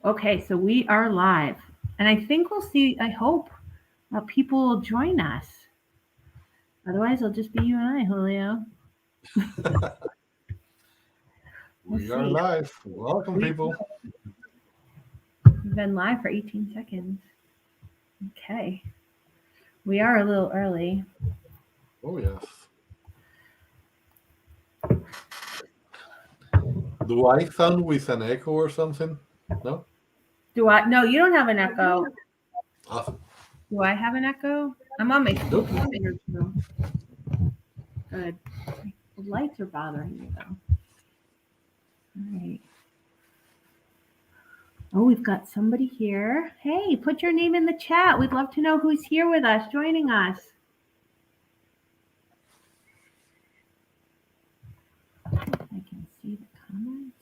Okay, so we are live. And I think we'll see, I hope people will join us. Otherwise, it'll just be you and I, Julio. We'll We are see. live. Welcome, We've people. been live for 18 seconds. Okay. We are a little early. Oh, yes. Do I sound with an echo or something? No? Do I? No, you don't have an echo. Awesome. Do I have an echo? I'm on my Nope. computer too. Good. The lights are bothering me though. All right. Oh, we've got somebody here. Hey, put your name in the chat. We'd love to know who's here with us, joining us. I can see the comments.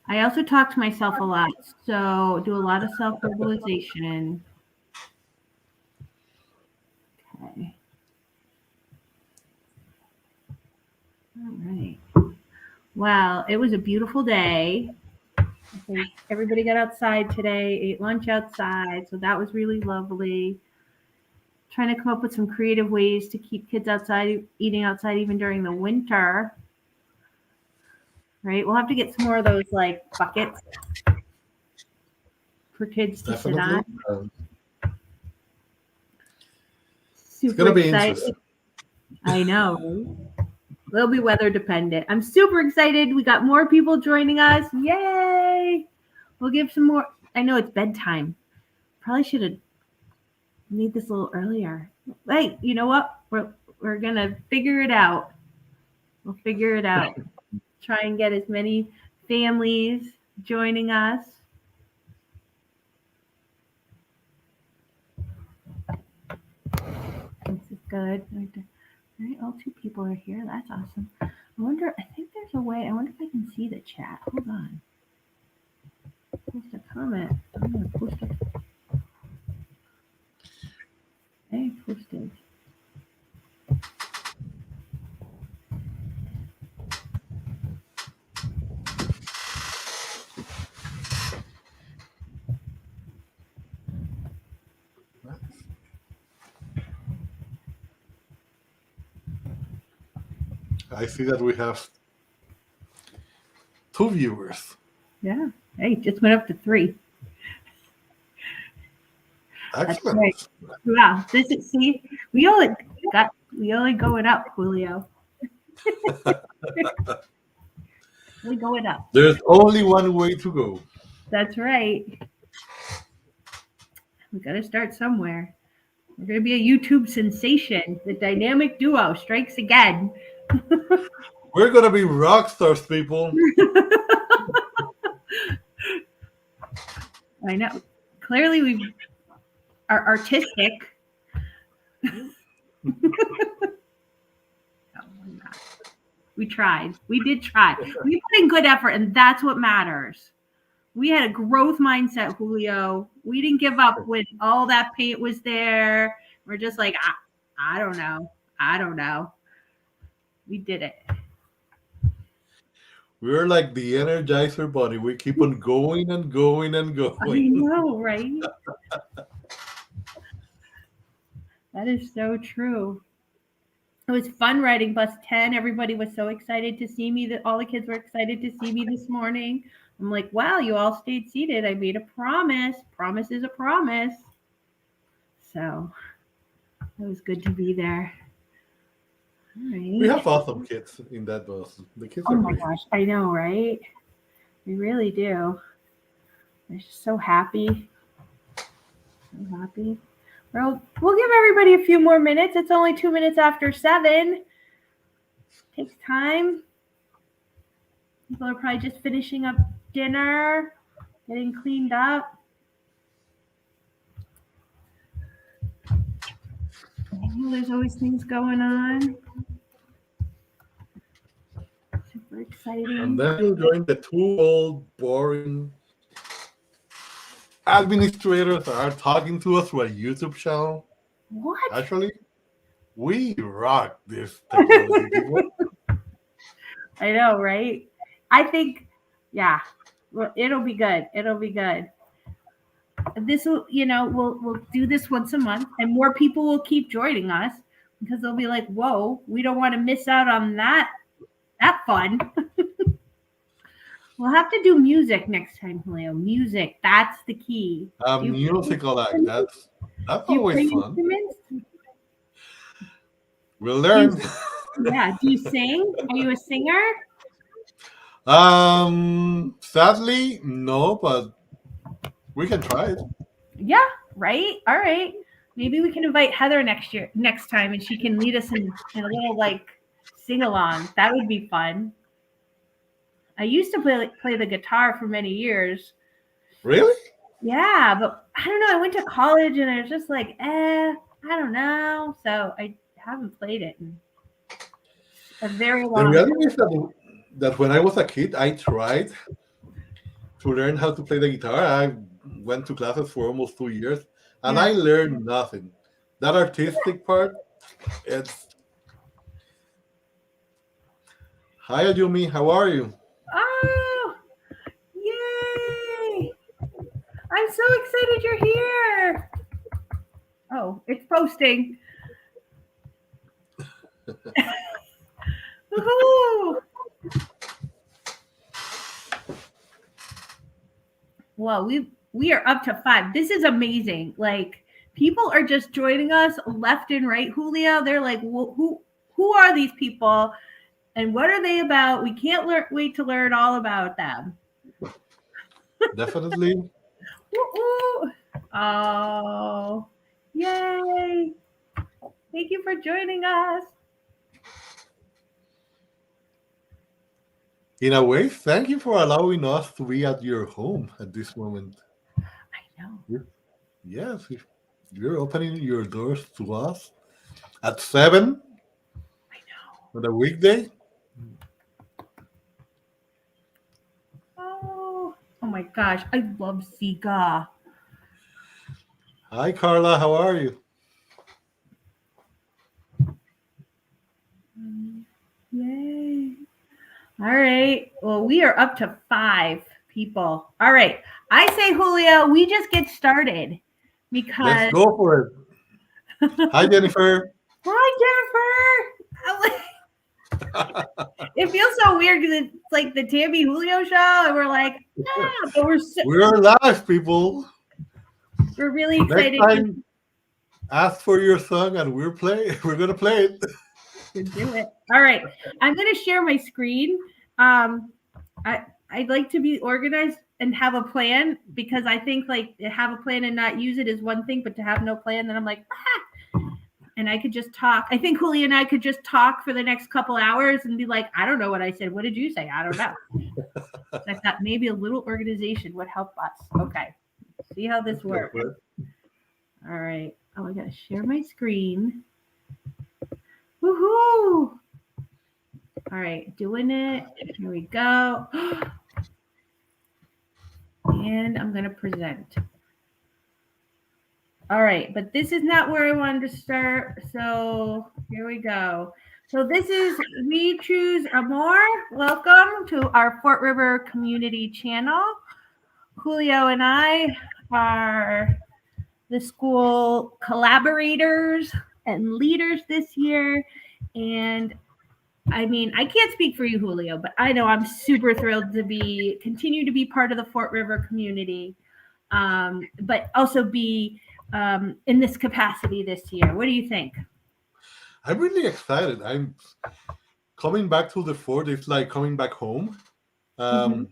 I also talk to myself a lot, so do a lot of self verbalization. Okay. All right. Well, it was a beautiful day. I think everybody got outside today, ate lunch outside, so that was really lovely. Trying to come up with some creative ways to keep kids outside, eating outside even during the winter. Right? We'll have to get some more of those like buckets for kids to sit Definitely. on. It's Super going to be excited. interesting. I know. Right? They'll be weather dependent. I'm super excited. We got more people joining us. Yay! We'll give some more. I know it's bedtime. Probably should have made this a little earlier. Hey, you know what? We're gonna figure it out. We'll figure it out. Try and get as many families joining us. This is good. All right, all two people are here. That's awesome. I wonder. I think there's a way. I wonder if I can see the chat. Hold on. Post a comment. I'm gonna post it. Hey, posted. I see that we have two viewers. Yeah. Hey, just went up to 3. That's right. Excellent. Wow. This is see, we only we only going up, Julio. We going up. There's only one way to go. That's right. We gotta start somewhere. We're gonna be a YouTube sensation. The dynamic duo strikes again. We're going to be rock stars, people. I know. Clearly we are artistic. No, we're not. We tried. We did try. We put in good effort, and that's what matters. We had a growth mindset, Julio. We didn't give up when all that paint was there. We're just like, I don't know. I don't know. We did it. We're like the Energizer Bunny. We keep on going and going and I going. know, right? That is so true. It was fun riding bus 10. Everybody was so excited to see me. That all the kids were excited to see me this morning. I'm like, wow, you all stayed seated. I made a promise. Promise is a promise. So it was good to be there. All We right. have awesome kids in that bus. The kids Oh are my great. gosh, I know, right? We really do. They're just so happy. So happy. Well, we'll give everybody a few more minutes. It's only 2 minutes after 7. Takes time. People are probably just finishing up dinner, getting cleaned up. There's always things going on. Super And exciting. then you'll join the two old, boring administrators that are talking to us through a YouTube channel. What? Actually, we rock this technology, people. I know, right? I think, yeah. Well, it'll be good. It'll be good. This will, we'll do this once a month, and more people will keep joining us because they'll be like, "Whoa, we don't want to miss out on that fun." We'll have to do music next time, Julio. Music, that's the key. Do you play Musical like instruments? that's Do you always play fun. instruments? We'll Do you, learn. yeah, do you sing? Are you a singer? Sadly, no, but we can try it. Yeah, right. All right. Maybe we can invite Heather next time, and she can lead us in a little like sing along. That would be fun. I used to play the guitar for many years. Really? Yeah, but I don't know. I went to college, and I was just like, I don't know. So I haven't played it in a very The long reality time. is that when I was a kid, I tried to learn how to play the guitar. I went to classes for almost 2 years, and Yeah. I learned nothing. That artistic part, it's hi Ayumi, how are you? Oh, yay! I'm so excited you're here. Oh, it's posting. Woohoo! Well, we are up to 5. This is amazing. Like people are just joining us left and right, Julio. They're like, who are these people and what are they about? We can't wait to learn all about them. Definitely. Woo-hoo. Oh, yay! Thank you for joining us. In a way, thank you for allowing us to be at your home at this moment. I know. Yes, you're opening your doors to us at 7 I know. on a weekday. Oh my gosh, I love Zika. Hi, Carla, how are you? Yay. All right. Well, we are up to 5 people. All right. I say, Julio, we just get started Let's because. go for it. Hi, Jennifer. Hi, Jennifer. It feels so weird because it's like the Tammy Julio show, and we're like, but We're live, people. we're really Next excited time, ask for your song and we're gonna play it. to do it. All right. I'm going to share my screen. Um, I'd like to be organized and have a plan because I think like to have a plan and not use it is one thing, but to have no plan, then I'm like, and I could just talk. I think Julie and I could just talk for the next couple hours and be like, I don't know what I said. What did you say? I don't know. I thought maybe a little organization would help us. Okay. See how this Let's go works. for it. All right. Oh, I got to share my screen. Woohoo! All right, doing it. Here we go. And I'm going to present. All right, but this is not where I wanted to start. So here we go. So this is We Choose Amor. Welcome to our Fort River Community Channel. Julio and I are the school collaborators and leaders this year. And I mean, I can't speak for you, Julio, but I know I'm super thrilled to continue to be part of the Fort River community, but also be in this capacity this year. What do you think? I'm really excited. I'm coming back to the fort. It's like coming back home. Mm-hmm. Um,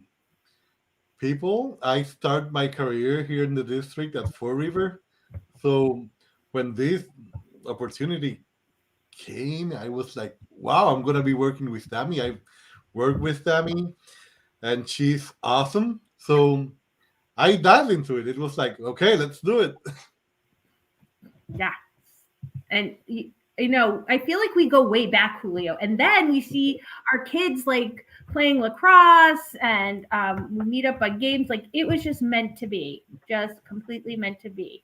People, I start my career here in the district at Fort River. So when this opportunity came, I was like, wow, I'm gonna be working with Tammy. I worked with Tammy and she's awesome. So I dived into it. It was like, okay, let's do it. Yeah, and I feel like we go way back, Julio, and then we see our kids like playing lacrosse, and we meet up on games. Like it was just meant to be, just completely meant to be.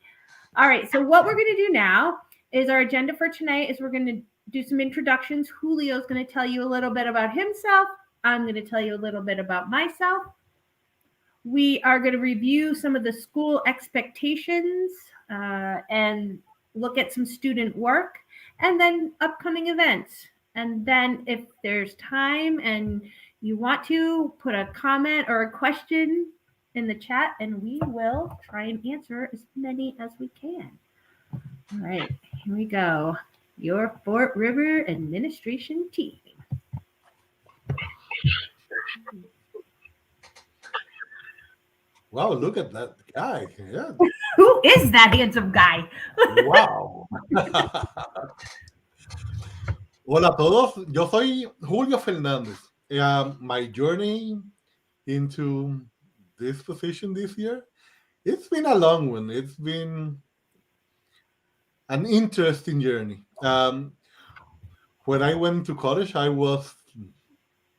All right. So what we're going to do now is our agenda for tonight is we're going to do some introductions. Julio's going to tell you a little bit about himself. I'm going to tell you a little bit about myself. We are going to review some of the school expectations and look at some student work and then upcoming events. And then, if there's time and you want to, put a comment or a question in the chat and we will try and answer as many as we can. All right, here we go. Your Fort River administration team. Wow, look at that guy. Yeah. Who is that handsome guy? Wow. Hola a todos. Yo soy Julio Fernández. My journey into this position this year, it's been a long one. It's been an interesting journey. When I went to college, I was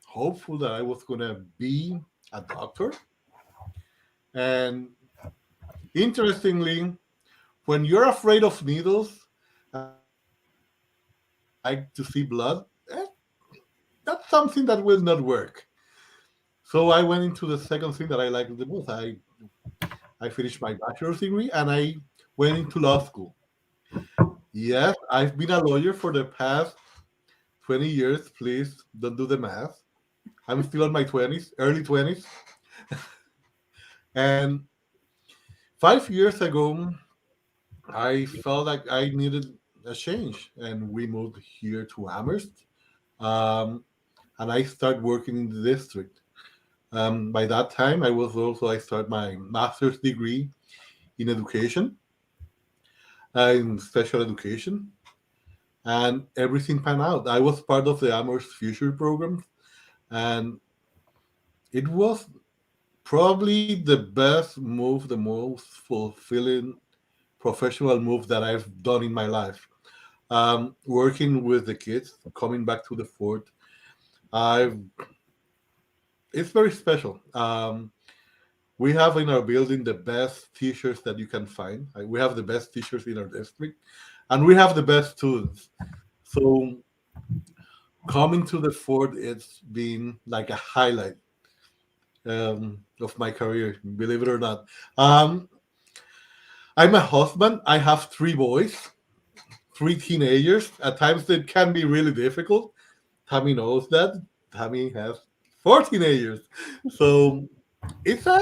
hopeful that I was going to be a doctor. And interestingly, when you're afraid of needles and you like to see blood, that's something that will not work. So I went into the second thing that I liked the most. I finished my bachelor's degree and I went into law school. Yes, I've been a lawyer for the past 20 years. Please don't do the math. I'm still in my 20s, early 20s. And 5 years ago, I felt like I needed a change. And we moved here to Amherst. Um, and I started working in the district. By that time, I started my master's degree in education, in special education, and everything panned out. I was part of the Amherst Future program, and it was probably the best move, the most fulfilling professional move that I've done in my life. Working with the kids, coming back to the fort, I've it's very special. We have in our building the best teachers that you can find. We have the best teachers in our district, and we have the best students. So coming to the fort, it's been like a highlight of my career, believe it or not. I'm a husband. I have three boys, three teenagers. At times it can be really difficult. Tammy knows that. Tammy has four teenagers. So it's a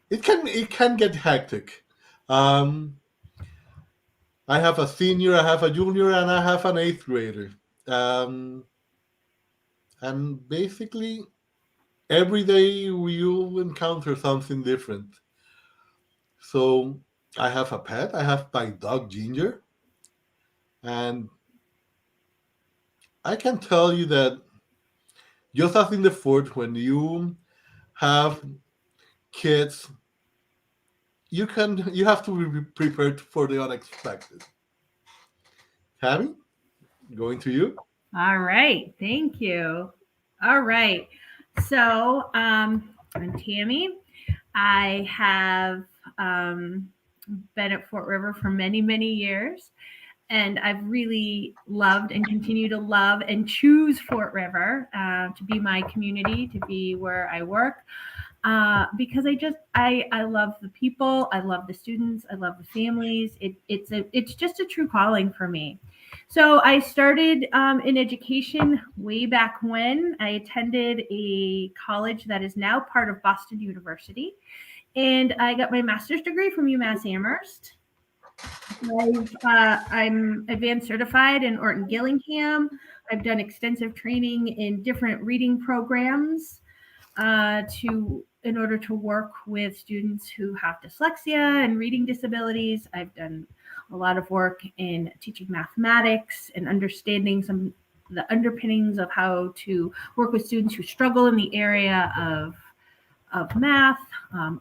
it can get hectic. Um, I have a senior, I have a junior, and I have an eighth grader. Um, and basically every day you encounter something different. So I have a pet. I have my dog Ginger, and I can tell you that just as in the fort, when you have kids, you have to be prepared for the unexpected. Tammy, going to you. All right, thank you. All right, so I'm Tammy. I have been at Fort River for many, many years, and I've really loved and continue to love and choose Fort River to be my community, to be where I work. Because I love the people, I love the students, I love the families. It's just a true calling for me. So I started in education way back when. I attended a college that is now part of Boston University, and I got my master's degree from UMass Amherst. I'm advanced certified in Orton Gillingham. I've done extensive training in different reading programs to in order to work with students who have dyslexia and reading disabilities. I've done a lot of work in teaching mathematics and understanding some the underpinnings of how to work with students who struggle in the area of math,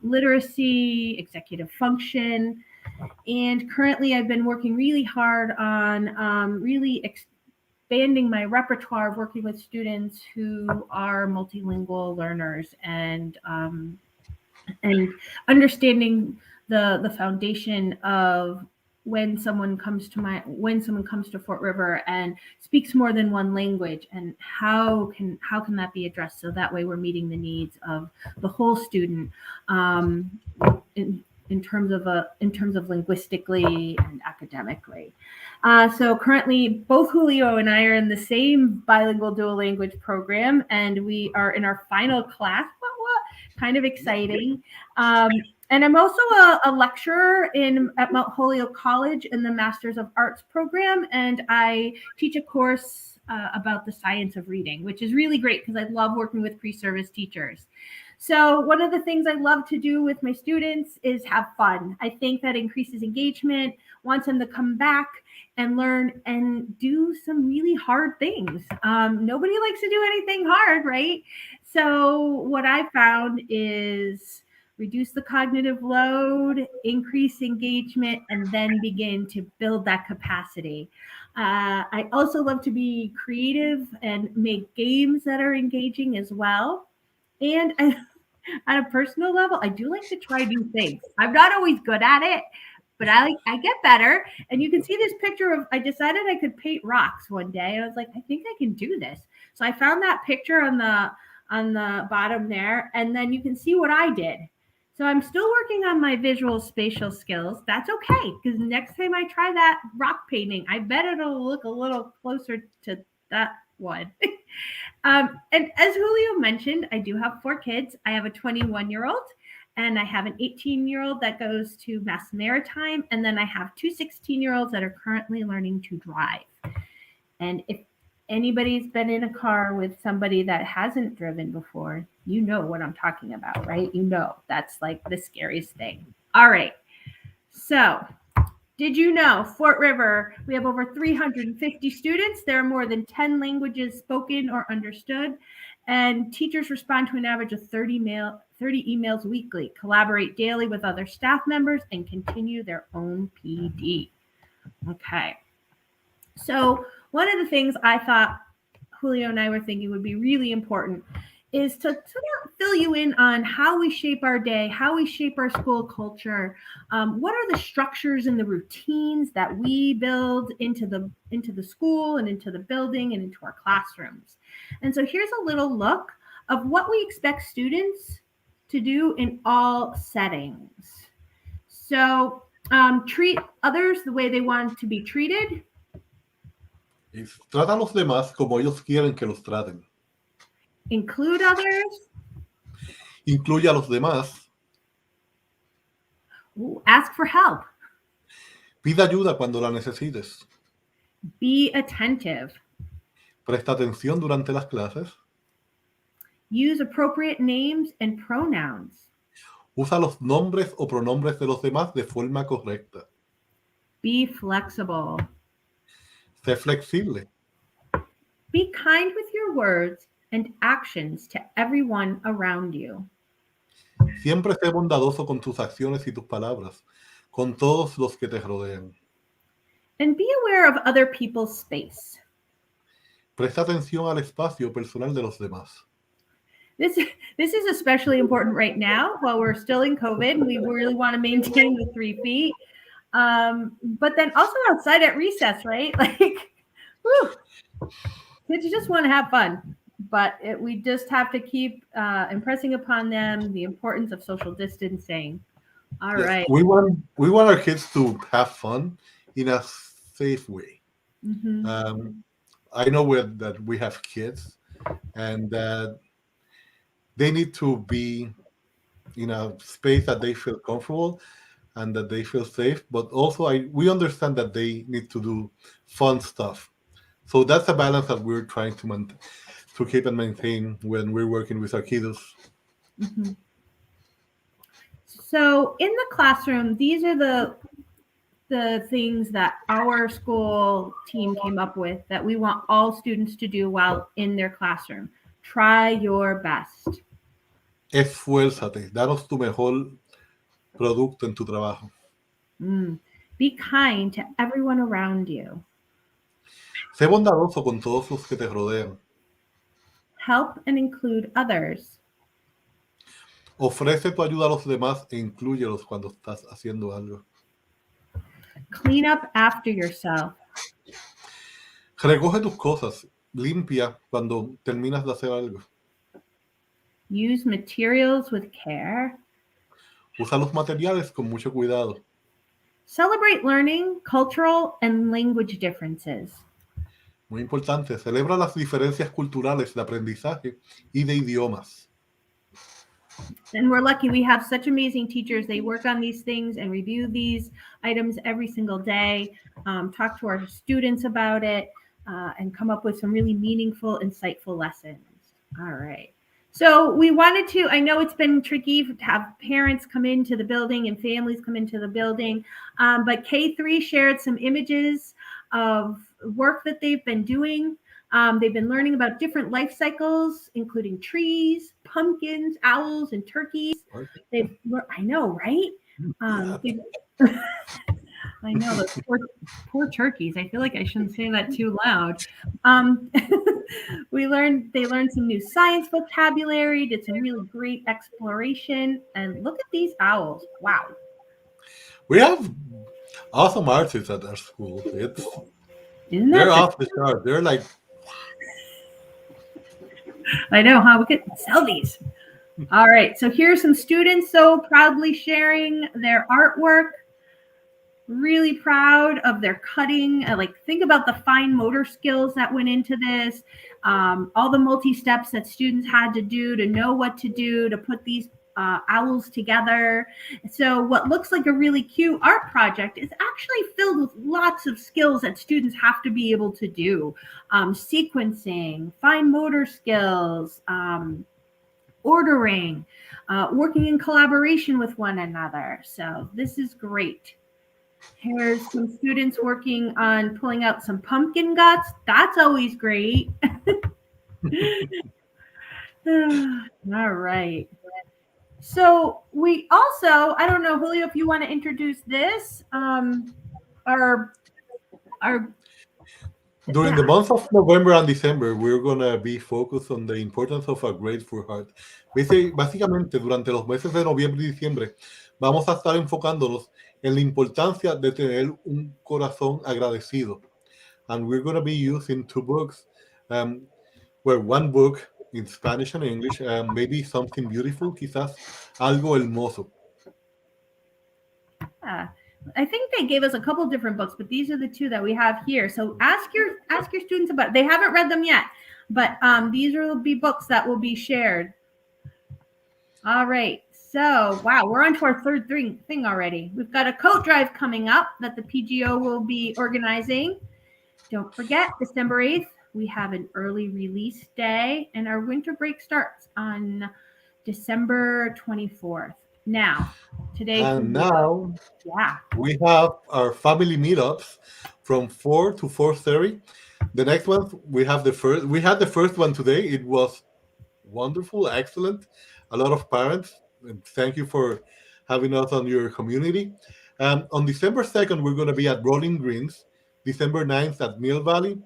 literacy, executive function. And currently, I've been working really hard on really expanding my repertoire of working with students who are multilingual learners and understanding the foundation of when someone comes to Fort River and speaks more than one language, and how can that be addressed so that way we're meeting the needs of the whole student, um, in in terms of linguistically and academically. So currently, both Julio and I are in the same bilingual dual language program, and we are in our final class. What? Kind of exciting. Um, and I'm also a lecturer at Mount Holyoke College in the Masters of Arts program, and I teach a course about the science of reading, which is really great because I love working with pre-service teachers. So one of the things I love to do with my students is have fun. I think that increases engagement, wants them to come back and learn and do some really hard things. Nobody likes to do anything hard, right? So what I found is reduce the cognitive load, increase engagement, and then begin to build that capacity. I also love to be creative and make games that are engaging as well. And on a personal level, I do like to try new things. I'm not always good at it, but I get better. And you can see this picture of I decided I could paint rocks one day. I was like, I think I can do this. So I found that picture on the bottom there, and then you can see what I did. So I'm still working on my visual spatial skills. That's okay because next time I try that rock painting, I bet it'll look a little closer to that one. And as Julio mentioned, I do have 4 kids. I have a 21-year-old and I have an 18-year-old that goes to Mass Maritime. And then I have 2 16-year-olds that are currently learning to drive. And if anybody's been in a car with somebody that hasn't driven before, you know what I'm talking about, right? You know, that's like the scariest thing. All right. So did you know Fort River, we have over 350 students. There are more than 10 languages spoken or understood. And teachers respond to an average of 30 emails weekly, collaborate daily with other staff members, and continue their own PD. Okay. So, one of the things I thought Julio and I were thinking would be really important is to sort of fill you in on how we shape our day, how we shape our school culture. What are the structures and the routines that we build into the school and into the building and into our classrooms? And so here's a little look of what we expect students to do in all settings. So treat others the way they want to be treated. Trata a los demás como ellos quieren que los traten. Include others. Incluye a los demás. Ask for help. Pide ayuda cuando la necesites. Be attentive. Presta atención durante las clases. Use appropriate names and pronouns. Usa los nombres o pronombres de los demás de forma correcta. Be flexible. Sé flexible. Be kind with your words and actions to everyone around you. Siempre sé bondadoso con tus acciones y tus palabras, con todos los que te rodean. And be aware of other people's space. Presta atención al espacio personal de los demás. This is especially important right now while we're still in COVID. We really want to maintain the 3 feet. But then also outside at recess, right? Like, whew, kids just want to have fun. But we just have to keep impressing upon them the importance of social distancing. All Yes, right. we want our kids to have fun in a safe way. Mm-hmm. I know that we have kids and that they need to be in a space that they feel comfortable and that they feel safe. But also, we understand that they need to do fun stuff. So that's a balance that we're trying to keep and maintain when we're working with our kiddos. Mm-hmm. So in the classroom, these are the things that our school team came up with that we want all students to do while in their classroom. Try your best. Esfuérzate, danos tu mejor producto en tu trabajo. Be kind to everyone around you. Sé bondadoso con todos los que te rodean. Help and include others. Ofrece tu ayuda a los demás e inclúyelos cuando estás haciendo algo. Clean up after yourself. Recoge tus cosas, limpia cuando terminas de hacer algo. Use materials with care. Usa los materiales con mucho cuidado. Celebrate learning, cultural, and language differences. Muy importante, celebra las diferencias culturales de aprendizaje y de idiomas. And we're lucky we have such amazing teachers. They work on these things and review these items every single day, talk to our students about it, and come up with some really meaningful, insightful lessons. All right. So we wanted to, I know it's been tricky to have parents come into the building and families come into the building, but K3 shared some images of work that they've been doing. They've been learning about different life cycles, including trees, pumpkins, owls, and turkeys. I know, right? Yeah. I know those poor turkeys. I feel like I shouldn't say that too loud. Um, they learned some new science vocabulary, did some really great exploration, and look at these owls. Wow. We have awesome artists at our school. Isn't They're that off the chart. They're like, I know how we could sell these. All right, so here's some students so proudly sharing their artwork. Really proud of their cutting. Like, think about the fine motor skills that went into this, all the multi steps that students had to do to know what to do to put these owls together. So, what looks like a really cute art project is actually filled with lots of skills that students have to be able to do, sequencing, fine motor skills, ordering, working in collaboration with one another. So, this is great. Here's some students working on pulling out some pumpkin guts. That's always great. All right. So we also, I don't know, Julio, if you want to introduce this, our during the months of November and December, we're going to be focused on the importance of a grateful heart. Básicamente, durante los meses de noviembre y diciembre, vamos a estar enfocándonos en la importancia de tener un corazón agradecido. And we're going to be using two books, one book in Spanish and English, maybe something beautiful, quizás algo hermoso. Yeah. I think they gave us a couple different books, but these are the two that we have here. So ask your students about it. They haven't read them yet, but these will be books that will be shared. All right. So wow, we're on to our third thing already. We've got a coat drive coming up that the PGO will be organizing. Don't forget, December 8th, we have an early release day, and our winter break starts on December 24th. Now, today. And now Yeah. we have our family meetups from 4 to 4:30. The next one we had the first one today. It was wonderful, excellent. A lot of parents. And thank you for having us on your community. On December 2nd, we're going to be at Rolling Greens. December 9th at Mill Valley.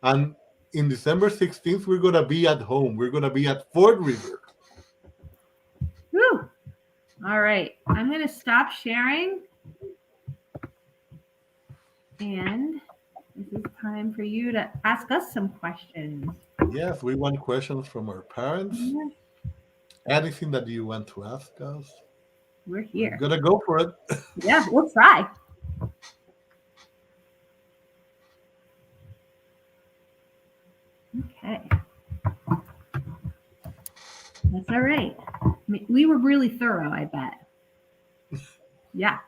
And in December 16th, we're going to be at home. We're going to be at Fort River. Woo. All right. I'm going to stop sharing. And this is time for you to ask us some questions. Yes, we want questions from our parents. Yeah. Anything that you want to ask us? We're here. We're going to go for it. Yeah, we'll try. Okay. That's all right. We were really thorough, I bet. Yeah.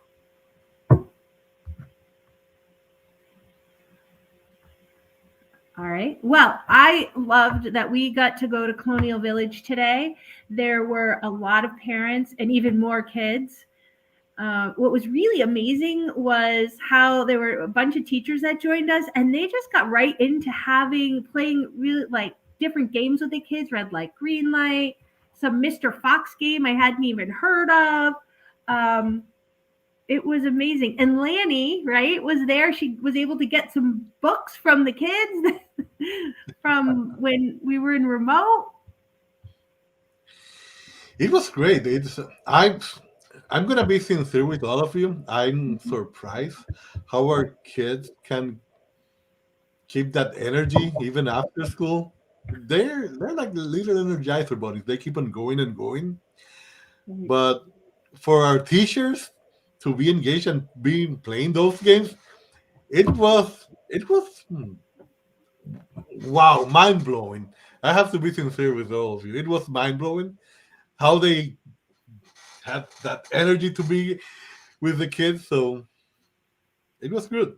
All right. Well, I loved that we got to go to Colonial Village today. There were a lot of parents and even more kids. What was really amazing was how there were a bunch of teachers that joined us, and they just got right into playing really like different games with the kids. Red light, green light, some Mr. Fox game I hadn't even heard of. It was amazing. And Lanny, right, was there. She was able to get some books from the kids from when we were in remote. It was great. I I'm gonna be sincere with all of you. I'm surprised how our kids can keep that energy even after school. They're like little energizer bunnies. They keep on going and going. Right. But for our teachers to be engaged and be playing those games, it was wow, mind blowing. I have to be sincere with all of you. It was mind blowing how they had that energy to be with the kids. So it was good.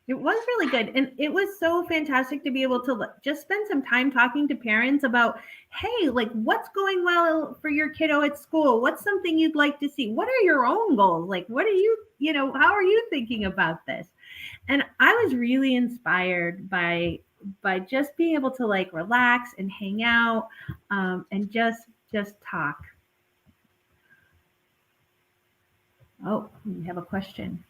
It was really good. And it was so fantastic to be able to just spend some time talking to parents about, hey, like what's going well for your kiddo at school? What's something you'd like to see? What are your own goals? Like, what are you, how are you thinking about this? And I was really inspired by just being able to like relax and hang out, and just talk. Oh, we have a question.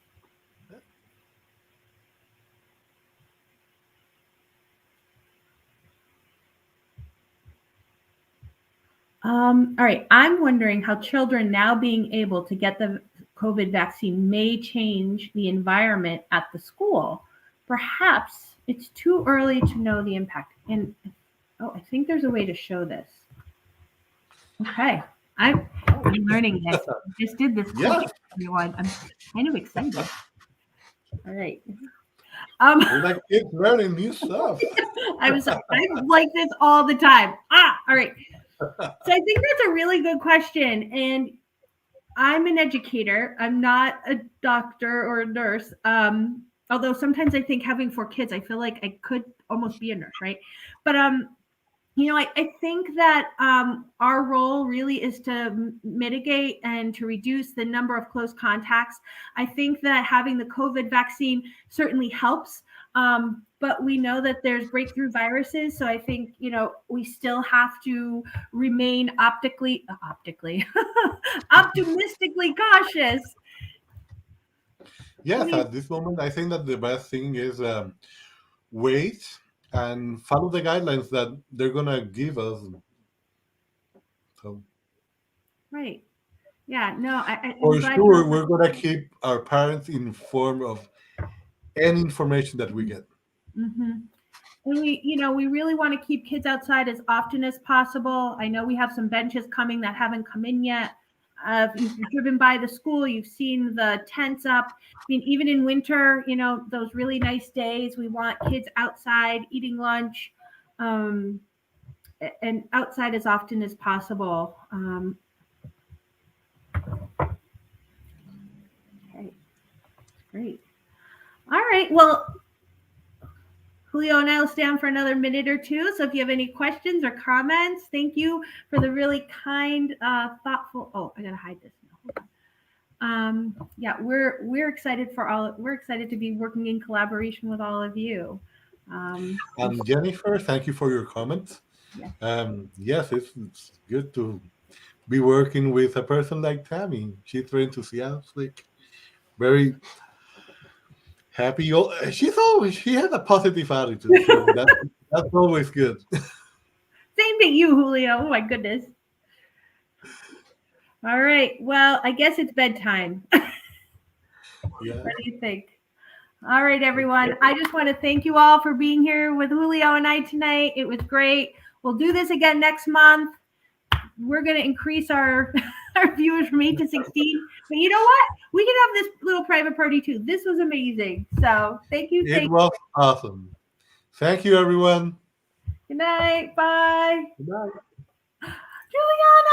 All right. I'm wondering how children now being able to get the COVID vaccine may change the environment at the school. Perhaps it's too early to know the impact. And oh, I think there's a way to show this. Okay. I'm learning this. I just did this quick, Yes, everyone. I'm kind of excited. All right. Um, we're like kids learning new stuff. I'm like this all the time. All right. So I think that's a really good question. And I'm an educator. I'm not a doctor or a nurse. Although sometimes I think having 4 kids, I feel like I could almost be a nurse, right? But I think that our role really is to mitigate and to reduce the number of close contacts. I think that having the COVID vaccine certainly helps. But we know that there's breakthrough viruses, so I think we still have to remain optically optimistically cautious. Yes, We at this moment, I think that the best thing is wait and follow the guidelines that they're gonna give us. So right, yeah, no, I'm for glad you sure, brought that. we're gonna keep our parents informed of any information that we get. Mm-hmm. And we really want to keep kids outside as often as possible. I know we have some benches coming that haven't come in yet. If you've driven by the school, you've seen the tents up. I mean, even in winter, those really nice days, we want kids outside eating lunch, um, and outside as often as possible. Okay, great. All right. Well, Julio and I will stay on for another minute or two. So if you have any questions or comments, thank you for the really kind, thoughtful. Oh, I gotta hide this now. Yeah, we're excited for all. We're excited to be working in collaboration with all of you. We, And Jennifer, thank you for your comments. yeah, Yes, it's good to be working with a person like Tammy. She's very enthusiastic, very happy. She has a positive attitude, so that's always good. same to you, Julio. Oh my goodness. All right. Well, I guess it's bedtime. Yeah. What do you think? All right, everyone. I just want to thank you all for being here with Julio and I tonight. It was great. We'll do this again next month. We're going to increase our our viewers from 8 to 16. But you know what? We can have this little private party too. This was amazing. So thank you. It was awesome. Thank you, everyone. Good night. Bye. Bye. Juliana.